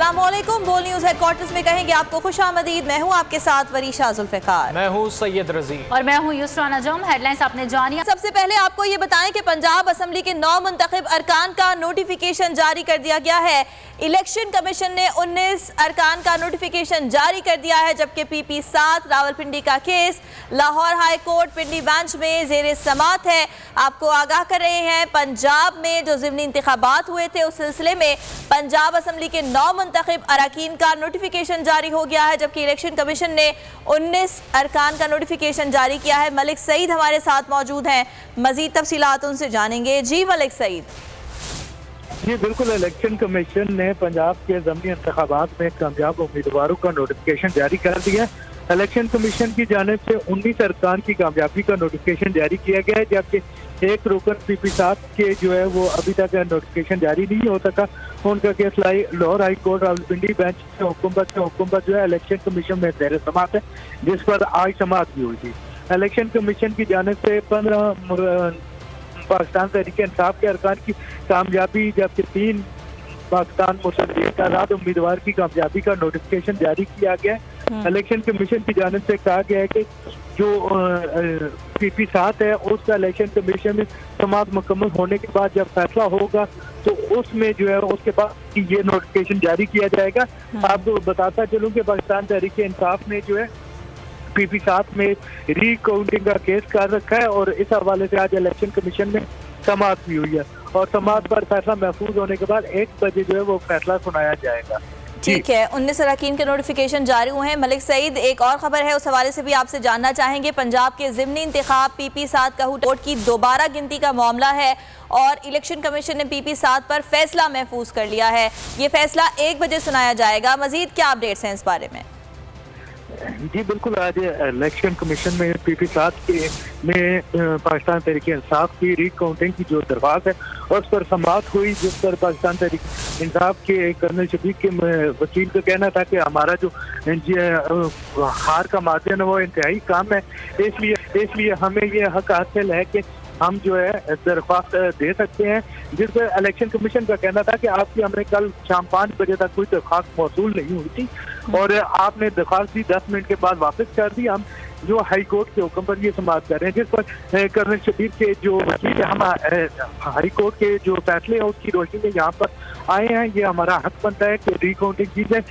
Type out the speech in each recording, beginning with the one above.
अस्सलामुअलैकुम। बोल news headquarters में कहेंगे आपको खुशामदीद। मैं हूँ आपके साथ वरीशा जुल्फ़िकार। मैं हूँ सैयद रजी और मैं हूँ युसरा नजम। हेडलाइंस आपने जानी। सबसे पहले आपको ये बताएं कि पंजाब असम्बली के 9 मुंतखब अरकान का नोटिफिकेशन जारी कर दिया गया है। इलेक्शन कमीशन ने 19 अरकान का नोटिफिकेशन जारी कर दिया है, जबकि PP 7 रावलपिंडी का केस लाहौर हाई कोर्ट पिंडी बेंच में जेर समात है। आपको आगाह कर रहे हैं, पंजाब में जो ज़िमनी इंतखाबात हुए थे उस सिलसिले में पंजाब असम्बली के 9 मुंतखब अरकान का नोटिफिकेशन जारी हो गया है, जबकि इलेक्शन कमीशन ने 19 अरकान का नोटिफिकेशन जारी किया है। मलिक सईद हमारे साथ मौजूद हैं, मजीद तफसीलात उनसे जानेंगे। जी मलिक सईद। जी बिल्कुल, इलेक्शन कमीशन ने पंजाब के ज़मीनी इंतखाबात में कामयाब उम्मीदवारों का नोटिफिकेशन जारी कर दिया। इलेक्शन कमीशन की जानिब से 19 अरकान की कामयाबी का नोटिफिकेशन जारी किया गया है, जबकि एक रुकन PP 7 के जो है वो अभी तक नोटिफिकेशन जारी नहीं हो सका। उनका case Lahore high court Rawalpindi bench के हुक्म पर जो है इलेक्शन कमीशन में ज़ेर समात है, जिस पर आज समात भी हुई थी। इलेक्शन कमीशन की जानिब से 15 पाकिस्तान तहरीक-ए-इंसाफ के अरकान की कामयाबी, जबकि 3 पाकिस्तान मुस्लिम लीग आज़ाद उम्मीदवार की कामयाबी का नोटिफिकेशन जारी किया गया है। इलेक्शन कमीशन की जानिब से कहा गया है कि जो PP 7 है उसका इलेक्शन कमीशन में समात मुकम्मल होने के बाद जब फैसला होगा तो उसमें जो है उसके बाद ये नोटिफिकेशन जारी किया जाएगा। आपको बताता चलूँ कि पाकिस्तान तहरीक-ए-इंसाफ ने जो है PP 7 में रीकाउंटिंग का केस कर रखा है और इस हवाले से आज इलेक्शन कमीशन में समात भी हुई है और समात पर फैसला महफूज होने के बाद 1 बजे जो है वो फैसला सुनाया जाएगा। ठीक है, 19 अरकान के नोटिफिकेशन जारी हुए हैं। मलिक सईद, एक और खबर है, उस हवाले से भी आपसे जानना चाहेंगे। पंजाब के ज़िमनी इंतखाब PP 7 का वोट की दोबारा गिनती का मामला है और इलेक्शन कमीशन ने PP 7 पर फैसला महफूज कर लिया है। ये फैसला 1 बजे सुनाया जाएगा। मजीद क्या अपडेट्स हैं इस बारे में? जी बिल्कुल, आज इलेक्शन कमीशन में PP 7 में पाकिस्तान तहरीक-ए-इंसाफ की रीकाउंटिंग की जो दरख्वास्त है उस पर समात हुई, जिस पर पाकिस्तान तहरीक-ए-इंसाफ के कर्नल शफीक के वकील का कहना था कि हमारा जो हार का मार्जिन है वो इंतहाई कम है, इसलिए हमें ये हक हासिल है कि हम जो है दरख्वास्त दे सकते हैं। जिस पर इलेक्शन कमीशन का कहना था कि आपकी हमने कल शाम 5 बजे तक कोई दरख्वास्त मौसूल नहीं हुई थी और आपने दरख्वास्त दी 10 मिनट के बाद वापस कर दी। हम जो हाई कोर्ट के हुक्म पर ये समाप्त कर रहे हैं, जिस पर कर्नल शबीर के जो वकील हम हाई कोर्ट के जो फैसले हैं उसकी रोशनी में यहाँ पर आए हैं। ये हमारा हक बनता है कि रिकाउंटिंग की जाए।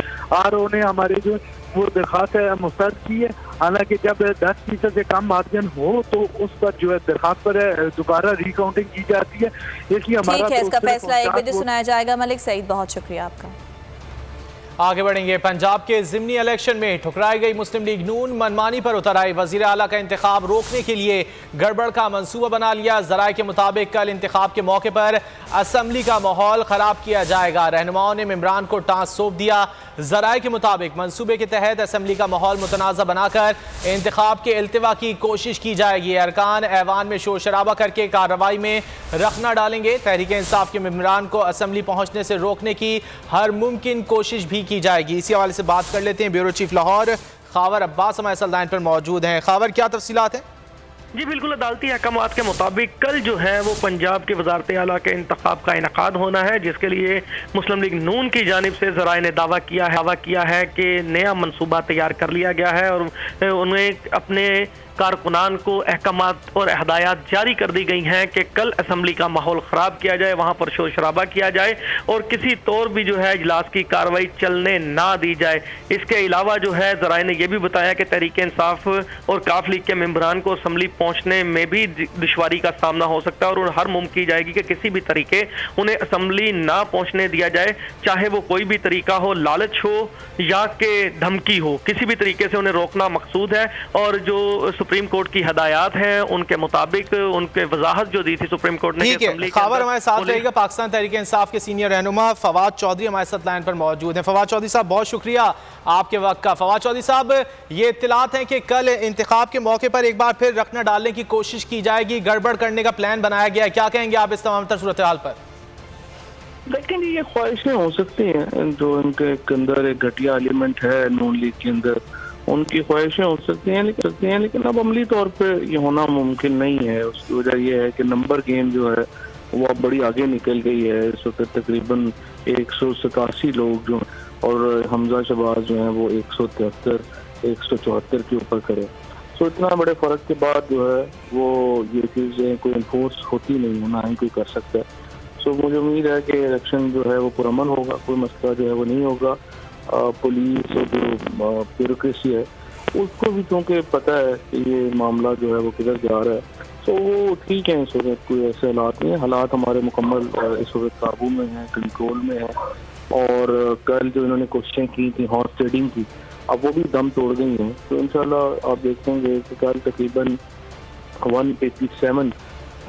RO ने हमारे जो वो दरख्वास्त मुस्तरद की है, हालांकि जब 10% से कम मार्जिन हो तो उस पर जो है दरख्वास्त पर दोबारा रिकाउंटिंग की जाती है। इसलिए हमारा ठीक है, इसका फैसला 1 बजे सुनाया जाएगा। मलिक सईद, बहुत शुक्रिया आपका। आगे बढ़ेंगे। पंजाब के ज़िमनी इलेक्शन में ठुकराई गई मुस्लिम लीग नून मनमानी पर उतर आई। वज़ीर आला का इंतखाब रोकने के लिए गड़बड़ का मंसूबा बना लिया। ज़राए के मुताबिक कल इंतखाब के मौके पर असम्बली का माहौल ख़राब किया जाएगा। रहनुमाओं ने मेम्बरान को टास्क सौंप दिया। ज़राए के मुताबिक मंसूबे के तहत असम्बली का माहौल मुतनाज़ा बनाकर इंतखाब के इल्तिवा की कोशिश की जाएगी। अरकान ऐवान में शोर शराबा करके कार्रवाई में रखना डालेंगे। तहरीक इंसाफ के मेम्बरान को असम्बली पहुँचने से रोकने की हर मुमकिन कोशिश भी की जाएगी। इसी हवाले से बात कर लेते हैं। ब्यूरो चीफ लाहौर खावर अब्बास हमारे साथ लाइन पर मौजूद हैं। खावर, क्या तफसीलात हैं? जी बिल्कुल, अदालती अहकामात के मुताबिक कल जो है वो पंजाब के वजारत आला के इंतखाब का इनकाद होना है, जिसके लिए मुस्लिम लीग नून की जानिब से ज़राए ने दावा किया है कि नया मनसूबा तैयार कर लिया गया है और उन्हें अपने कारकुनान को अहकामात और हदायत जारी कर दी गई हैं कि कल असम्बली का माहौल ख़राब किया जाए, वहाँ पर शोर शराबा किया जाए और किसी तौर भी जो है इजलास की कार्रवाई चलने ना दी जाए। इसके अलावा जो है ज़राए ने यह भी बताया कि तहरीक इंसाफ और काफ लीग के मेम्बरान को असम्बली पहुँचने में भी दुश्वारी का सामना हो सकता है और हर मुमकिन की जाएगी कि किसी भी तरीके उन्हें असम्बली ना पहुँचने दिया जाए, चाहे वो कोई भी तरीका हो, लालच हो या कि धमकी हो, किसी भी तरीके से उन्हें रोकना मकसूद है। और जो सुप्रीम कोर्ट की हदायत हैं उनके मुताबिक उनके वजाहत जो दी थी सुप्रीम कोर्ट ने। खबर हमारे साथ रहेगा पाकिस्तान तहरीक इंसाफ के सीनियर रहनुमा फवाद चौधरी हमारे साथ लाइन पर मौजूद हैं। फवाद चौधरी साहब, बहुत शुक्रिया आपके वक्त का। फवाद चौधरी साहब, ये इत्तलात हैं कि कल इंतखाब के मौके पर एक बार फिर रखना डालने की कोशिश की जाएगी, गड़बड़ करने का प्लान बनाया गया है, क्या कहेंगे आप इस तमाम सूरत हाल पर? लेकिन ये ख्वाहिशें हो सकती हैं, जो इनके अंदर एक घटिया एलिमेंट है नून लीग के अंदर, उनकी ख्वाहिशें हो सकती हैं, लेकिन अब अमली तौर पे ये होना मुमकिन नहीं है। उसकी वजह यह है कि नंबर गेम जो है वो अब बड़ी आगे निकल गई है। इस वक्त तकरीबन 187 लोग जो और हमजा शहबाज जो है वो 173 174 के ऊपर करे। तो इतना बड़े फ़र्क के बाद जो है वो ये चीज़ें कोई इन्फोर्स होती नहीं है, ना ही कोई कर सकता है। सो मुझे उम्मीद है कि इलेक्शन जो है वो पुरअमन होगा, कोई मसला जो है वो नहीं होगा। पुलिस और जो ब्यूरोक्रेसी है उसको भी क्योंकि पता है कि ये मामला जो है वो किधर जा रहा है, तो वो ठीक है। इस वक्त कोई ऐसे हालात नहीं है, हालात हमारे मुकम्मल इस वक्त काबू में हैं, कंट्रोल में है। और कल जो इन्होंने कोशिशें की थी हॉर्स ट्रेडिंग की, अब वो भी दम तोड़ गई हैं। तो इंशाल्लाह आप देखेंगे कि कल तकरीबन 187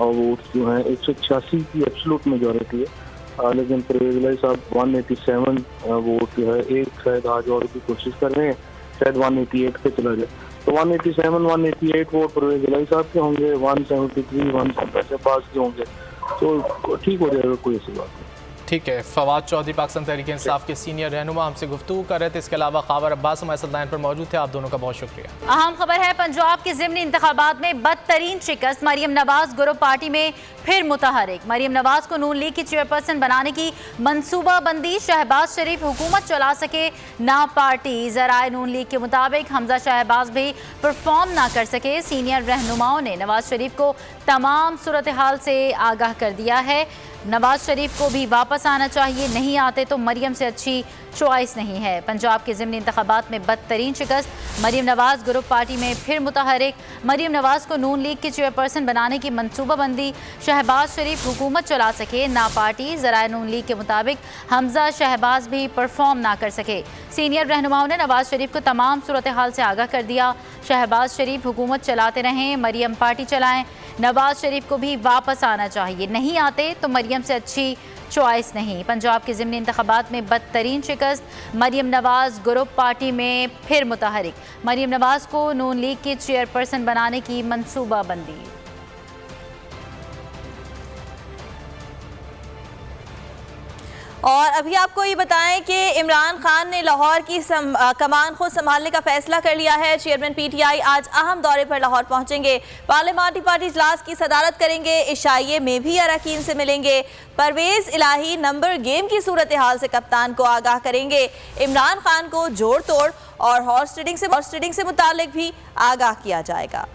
वोट्स जो हैं, 186 की एब्सोल्यूट मेजॉरिटी है, लेकिन परवेज़ इलाही साहब 187 वोट जो है, एक शायद आज और की कोशिश कर रहे हैं, शायद 188 पे चला जाए। तो 187 188 वोट परवेज़ इलाही साहब के होंगे, 173 175 के होंगे, तो ठीक हो जाएगा, कोई ऐसी बात नहीं। ठीक है। फवाद चौधरी पाकिस्तान तहरीक इंसाफ के सीनियर रहनुमा हमसे गुफ्तगू कर रहे थे। इसके अलावा खबर अब्बास हमारे साथ लाइन पर मौजूद थे। आप दोनों का बहुत शुक्रिया। अहम खबर है, पंजाब के ज़िमनी इंतखाबात में बदतरीन शिकस्त, मरियम नवाज ग्रुप पार्टी में फिर मुतहरिक। मरियम नवाज को नून लीग की चेयरपर्सन बनाने की मनसूबाबंदी, शहबाज शरीफ हुकूमत चला सके ना पार्टी। ज़राए नून लीग के मुताबिक हमजा शहबाज भी परफॉर्म ना कर सके। सीनियर रहनुमाओं ने नवाज शरीफ को तमाम सूरत हाल से आगाह कर दिया है। नवाज शरीफ को भी वापस आना चाहिए, नहीं आते तो मरियम से अच्छी चॉइस नहीं है। पंजाब के ज़िमनी इंतखाबात में बदतरीन शिकस्त, मरियम नवाज ग्रुप पार्टी में फिर मुतहरिक। मरियम नवाज को नून लीग की चेयरपर्सन बनाने की मनसूबाबंदी, शहबाज शरीफ हुकूमत चला सके ना पार्टी। ज़राए नून लीग के मुताबिक हमजा शहबाज भी परफॉर्म ना कर सके। सीनियर रहनुमाओं ने नवाज शरीफ को तमाम सूरत हाल से आगाह कर दिया। शहबाज शरीफ हुकूमत चलाते रहें, मरियम पार्टी चलाएं। नवाज शरीफ को भी वापस आना चाहिए, नहीं आते तो मरियम से अच्छी चॉइस नहीं। पंजाब के ज़िमनी इंतखाबात में बदतरीन शिकस्त, मरियम नवाज ग्रुप पार्टी में फिर मुतहरिक। मरियम नवाज को नून लीग की चेयरपर्सन बनाने की मनसूबाबंदी। और अभी आपको ये बताएं कि इमरान खान ने लाहौर की कमान खुद संभालने का फैसला कर लिया है। चेयरमैन पीटीआई आज अहम दौरे पर लाहौर पहुंचेंगे, पार्लियामानी पार्टी इजलास की सदारत करेंगे, इशाइये में भी अरकान से मिलेंगे। परवेज़ इलाही नंबर गेम की सूरत हाल से कप्तान को आगाह करेंगे। इमरान खान को जोड़ तोड़ और हॉर्स ट्रेडिंग से मुतालिक भी आगाह किया जाएगा।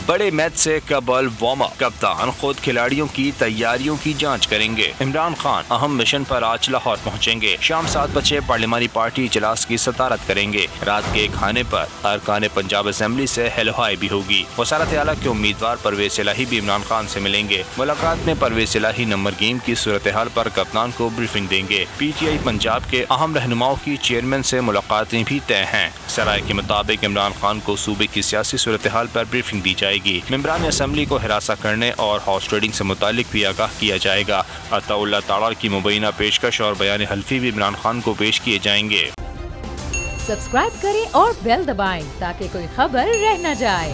बड़े मैच से कबल वार्म अप, कप्तान खुद खिलाड़ियों की तैयारियों की जांच करेंगे। इमरान खान अहम मिशन पर आज लाहौर पहुंचेंगे। शाम 7 बजे पार्लियामानी पार्टी इजलास की सदारत करेंगे। रात के खाने पर अरकान पंजाब असेंबली से हेलोहाई भी होगी। वज़ारत आला के उम्मीदवार परवेज़ इलाही भी इमरान खान से मिलेंगे। मुलाकात में परवेज़ इलाही नंबर गेम की सूरत हाल पर कप्तान को ब्रीफिंग देंगे। पीटीआई पंजाब के अहम रहनुमाओं की चेयरमैन से मुलाकातें भी तय हैं। सराय के मुताबिक इमरान खान को सूबे की सियासी सूरत हाल पर ब्रीफिंग दी जाएगी। मेंबरान असेंबली को हिरासा करने और हॉर्स ट्रेडिंग से मुतालिक भी आगाह किया जाएगा। अताउल्लाह ताड़ार की मुबैना पेशकश और बयान हल्फी भी इमरान खान को पेश किए जाएंगे। सब्सक्राइब करें और बेल दबाएं ताकि कोई खबर रह न जाए।